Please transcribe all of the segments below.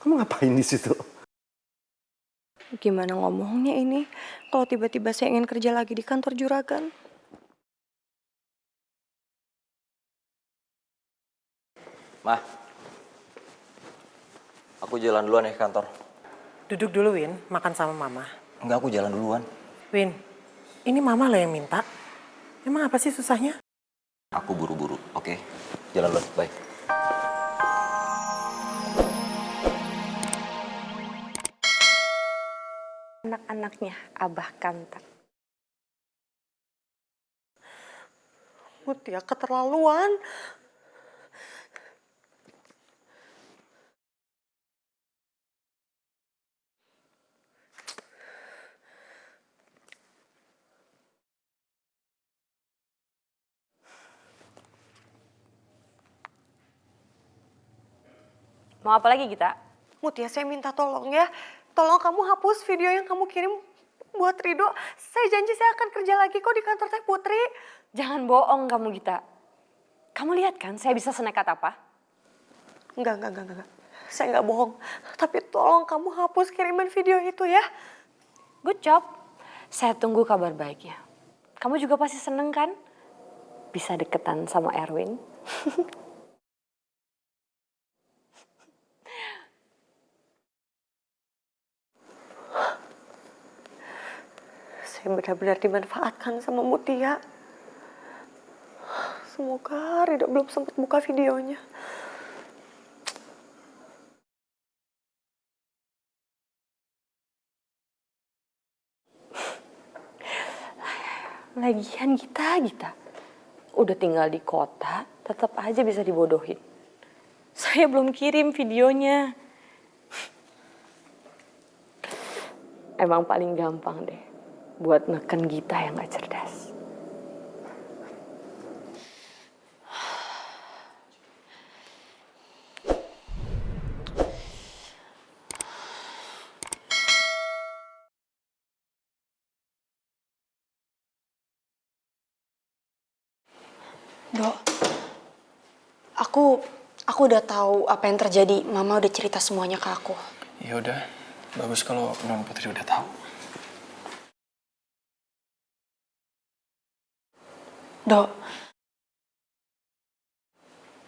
Kamu ngapain di situ? Gimana ngomongnya ini kalau tiba-tiba saya ingin kerja lagi di kantor juragan? Mah, aku jalan duluan ya ke kantor. Duduk dulu, Win. Makan sama Mama. Enggak, aku jalan duluan. Win, ini Mama lo yang minta. Emang apa sih susahnya? Aku buru-buru, oke? Jalan duluan, bye. Anak-anaknya Abah Kantak. Mutia keterlaluan. Mau apa lagi Gita? Mutia, saya minta tolong ya. Tolong kamu hapus video yang kamu kirim buat Rido. Saya janji saya akan kerja lagi kok di kantor Teh Putri. Jangan bohong kamu Gita. Kamu lihat kan saya bisa senekat apa? Enggak. Saya nggak bohong. Tapi tolong kamu hapus kiriman video itu ya. Good job. Saya tunggu kabar baiknya. Kamu juga pasti seneng kan? Bisa deketan sama Erwin. Saya benar-benar dimanfaatkan sama Mutia. Semoga Rido belum sempat buka videonya. Lagian Gita. Udah tinggal di kota, tetap aja bisa dibodohin. Saya belum kirim videonya. Emang paling gampang deh buat neken Gita yang gak cerdas. Dok, aku udah tahu apa yang terjadi. Mama udah cerita semuanya ke aku. Ya udah, bagus kalau Non Putri udah tahu. Dok,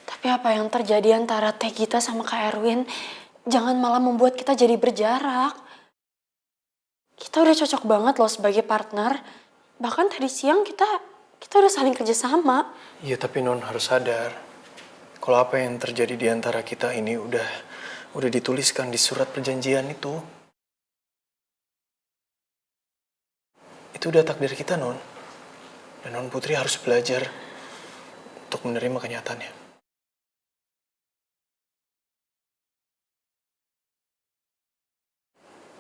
tapi apa yang terjadi antara Teh Gita sama Kak Erwin jangan malah membuat kita jadi berjarak. Kita udah cocok banget loh sebagai partner. Bahkan tadi siang kita udah saling kerjasama. Iya, tapi Non harus sadar kalau apa yang terjadi di antara kita ini udah dituliskan di surat perjanjian itu. Itu udah takdir kita, Non. Dan Non Putri harus belajar untuk menerima kenyataannya.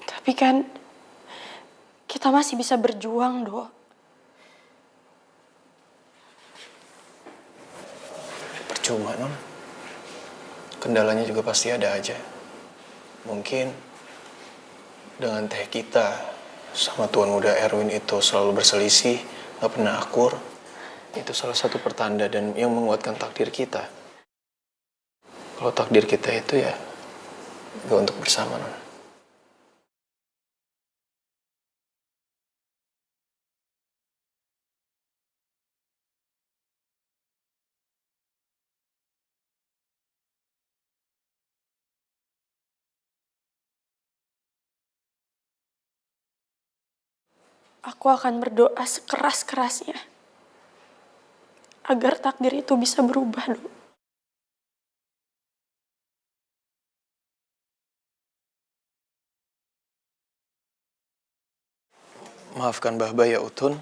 Tapi kan kita masih bisa berjuang, Dok. Percuma, Non. Kendalanya juga pasti ada aja. Mungkin dengan Teh kita sama Tuan Muda Erwin itu selalu berselisih, gak pernah akur. Itu salah satu pertanda dan yang menguatkan takdir kita. Kalau takdir kita itu ya gak untuk bersama, Non. Aku akan berdoa sekeras-kerasnya agar takdir itu bisa berubah, Dok. Maafkan Mbah ya, Utun.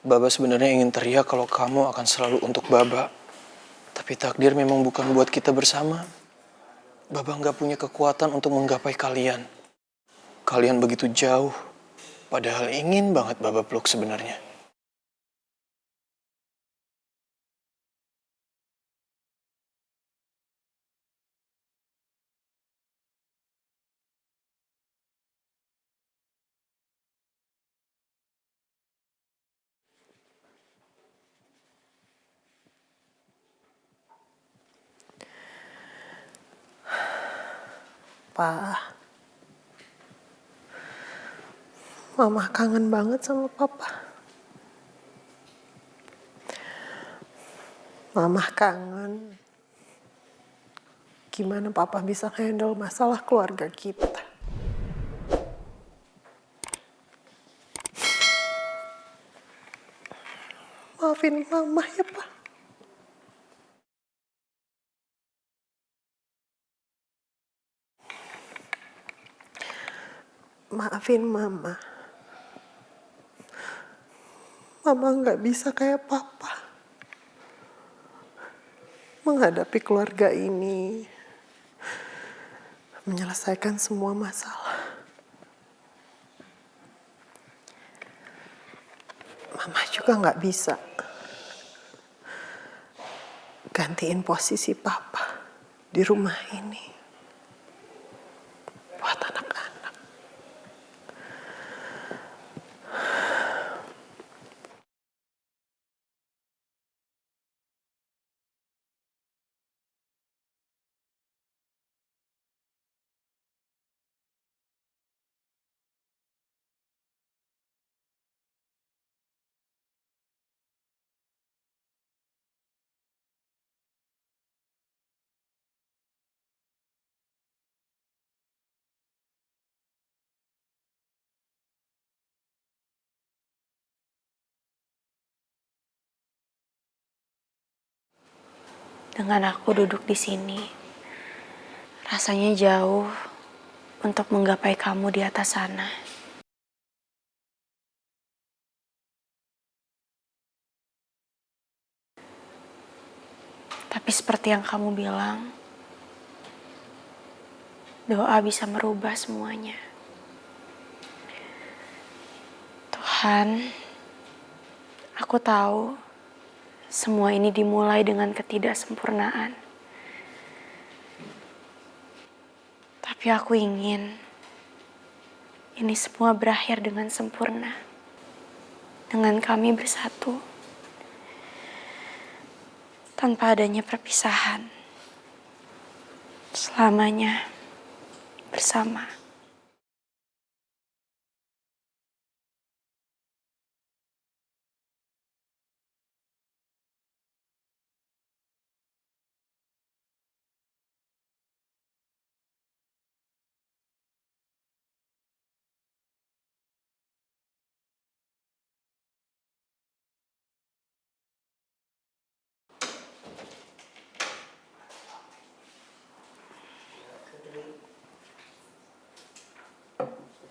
Baba sebenarnya ingin teriak kalau kamu akan selalu untuk Baba. Tapi takdir memang bukan buat kita bersama. Baba nggak punya kekuatan untuk menggapai kalian. Kalian begitu jauh. Padahal ingin banget Baba peluk sebenarnya. Papa. Mama kangen banget sama Papa. Mama kangen. Gimana Papa bisa handle masalah keluarga kita. Maafin Mama ya, Pak. Maafin Mama. Mama nggak bisa kayak Papa menghadapi keluarga ini, menyelesaikan semua masalah. Mama juga nggak bisa gantiin posisi Papa di rumah ini buat anak-anak. Dengan aku duduk di sini, rasanya jauh untuk menggapai kamu di atas sana. Tapi seperti yang kamu bilang, doa bisa merubah semuanya. Tuhan, aku tahu semua ini dimulai dengan ketidaksempurnaan. Tapi aku ingin ini semua berakhir dengan sempurna. Dengan kami bersatu. Tanpa adanya perpisahan. Selamanya bersama.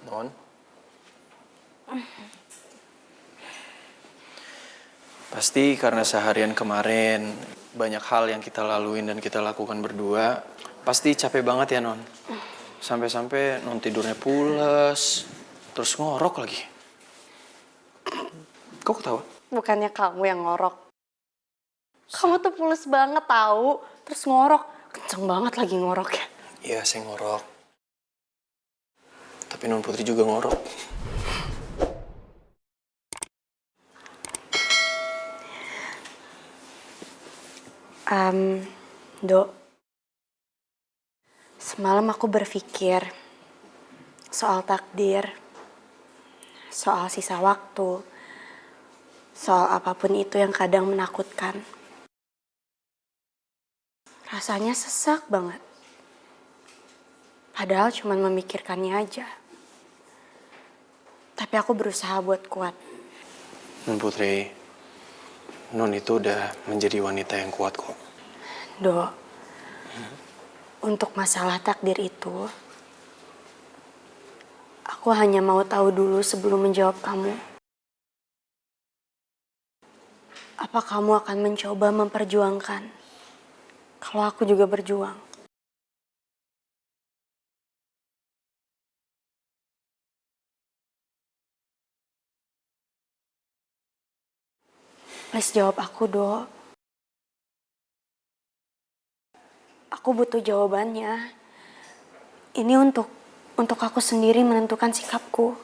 Non? Pasti karena seharian kemarin banyak hal yang kita laluin dan kita lakukan berdua. Pasti capek banget ya, Non? Sampai-sampai Non tidurnya pules, terus ngorok lagi. Kok ketawa? Bukannya kamu yang ngorok. Kamu tuh pules banget tahu, terus ngorok. Kenceng banget lagi ngoroknya. Iya, saya ngorok. Tapi Non Putri juga ngorok. Dok, semalam aku berpikir soal takdir, soal sisa waktu, soal apapun itu yang kadang menakutkan. Rasanya sesak banget. Padahal cuma memikirkannya aja. Tapi aku berusaha buat kuat. Non Putri, Non itu udah menjadi wanita yang kuat kok. Dok, untuk masalah takdir itu, aku hanya mau tahu dulu sebelum menjawab kamu. Apa kamu akan mencoba memperjuangkan kalau aku juga berjuang? Please jawab aku, Dok. Aku butuh jawabannya. Ini untuk aku sendiri menentukan sikapku.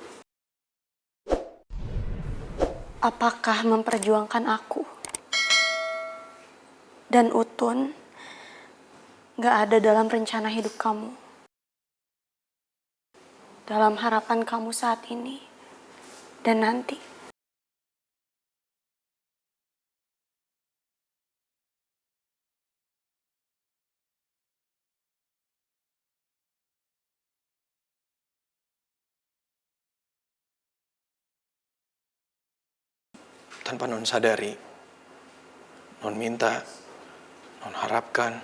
Apakah memperjuangkan aku dan Utun gak ada dalam rencana hidup kamu? dalam harapan kamu saat ini dan nanti. Tanpa non sadari, non minta, non harapkan,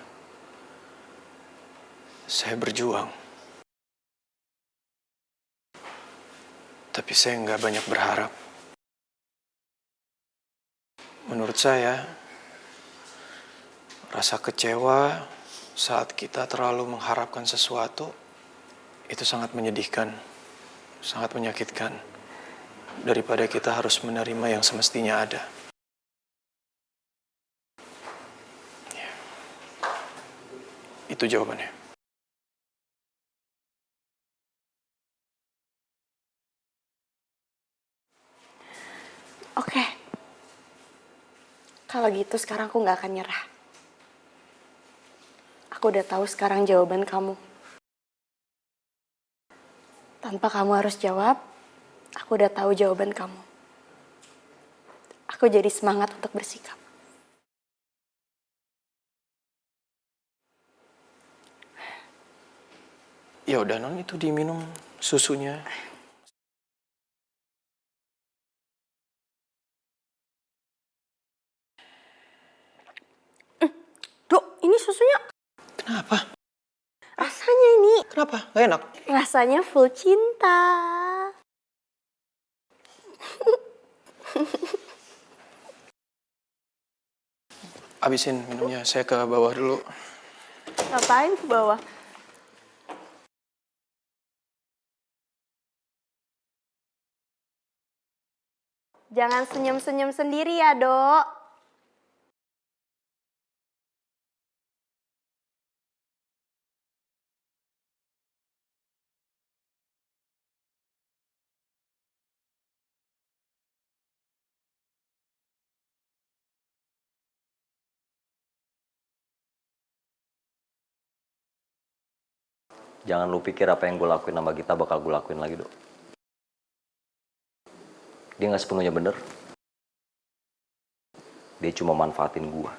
saya berjuang. Tapi saya nggak banyak berharap. Menurut saya, rasa kecewa saat kita terlalu mengharapkan sesuatu itu sangat menyedihkan, sangat menyakitkan. Daripada kita harus menerima yang semestinya ada. Ya. Itu jawabannya. Oke. Kalau gitu sekarang aku nggak akan nyerah. Aku udah tahu sekarang jawaban kamu. Tanpa kamu harus jawab, aku udah tahu jawaban kamu. Aku jadi semangat untuk bersikap. Ya udah non, itu diminum susunya. Dok, ini susunya. Kenapa? Rasanya ini. Kenapa? Gak enak? Rasanya full cinta. Abisin minumnya, saya ke bawah dulu. Ngapain ke bawah? Jangan senyum-senyum sendiri ya, Dok. Jangan lu pikir apa yang gue lakuin sama Gita bakal gue lakuin lagi, Dok. Dia nggak sepenuhnya bener. Dia cuma manfaatin gue.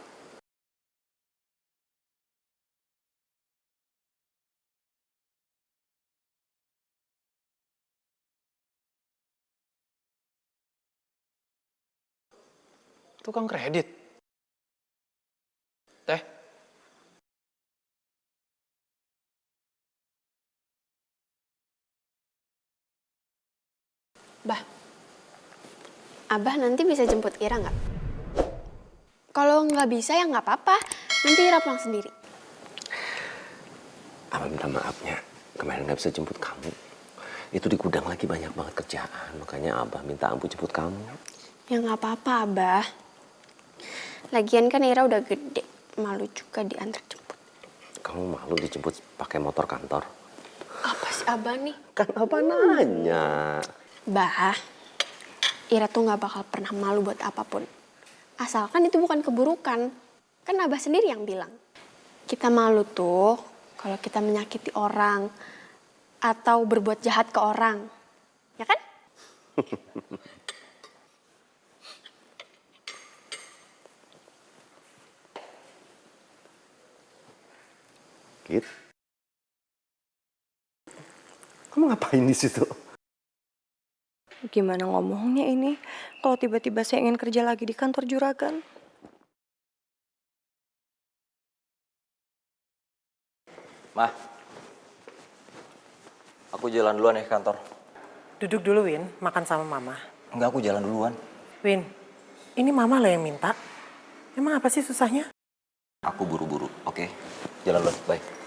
Tukang kredit. Teh. Bah, Abah nanti bisa jemput Ira nggak? Kalau nggak bisa ya nggak apa-apa, nanti Ira pulang sendiri. Abah minta maafnya, kemarin nggak bisa jemput kamu. Itu di gudang lagi banyak banget kerjaan, makanya Abah minta ampun jemput kamu. Ya nggak apa-apa, Abah. Lagian kan Ira udah gede, malu juga diantar jemput. Kamu malu dijemput pakai motor kantor? Apa sih Abah nih? Kan Abah nanya. Bah, Ira tuh nggak bakal pernah malu buat apapun. Asalkan itu bukan keburukan. Kan Abah sendiri yang bilang. Kita malu tuh kalau kita menyakiti orang atau berbuat jahat ke orang. Ya kan? Git. Kamu ngapain di situ? Gimana ngomongnya ini kalau tiba-tiba saya ingin kerja lagi di kantor juragan? Mah, aku jalan duluan ya ke kantor. Duduk dulu, Win. Makan sama Mama. Enggak, aku jalan duluan. Win, ini Mama loh yang minta. Emang apa sih susahnya? Aku buru-buru, oke? Jalan duluan, bye.